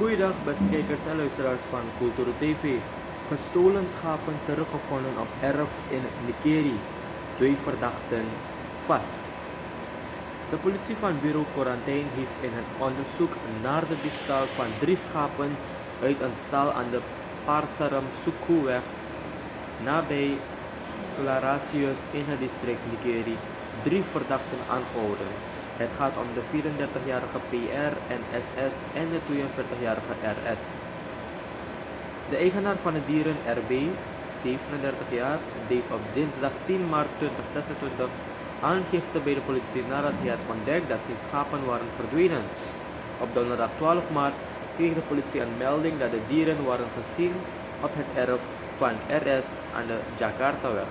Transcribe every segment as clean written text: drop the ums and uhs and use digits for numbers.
Goeiedag beste kijkers en luisteraars van Culturo TV. Gestolen schapen teruggevonden op erf in Nikeri. 2 verdachten vast. De politie van bureau Quarantijn heeft in een onderzoek naar de diefstal van 3 schapen uit een stal aan de Parsaram Sukuweg nabij Clarasius in het district Nikeri 3 verdachten aangehouden. Het gaat om de 34-jarige PR en SS en de 42-jarige RS. De eigenaar van de dieren RB, 37 jaar, deed op dinsdag 10 maart 2026 aangifte bij de politie nadat hij had ontdekt dat zijn schapen waren verdwenen. Op donderdag 12 maart kreeg de politie een melding dat de dieren waren gezien op het erf van RS aan de Jakartaweg.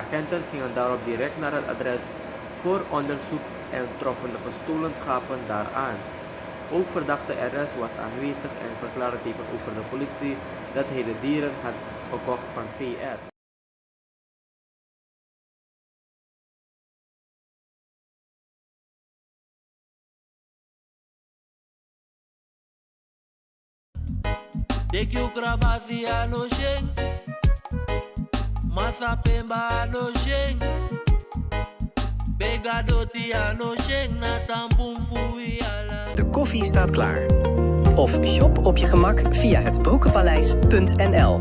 Agenten gingen daarop direct naar het adres voor onderzoek en troffen de gestolen schapen daar aan. Ook verdachte RS was aanwezig en verklaarde tegenover de politie dat hij de dieren had gekocht van PR. Deki ukrabasi ano sheng, masa pemba ano sheng, begadoti ano sheng, na tampum fui ala. De koffie staat klaar. Of shop op je gemak via hetbroekenpaleis.nl.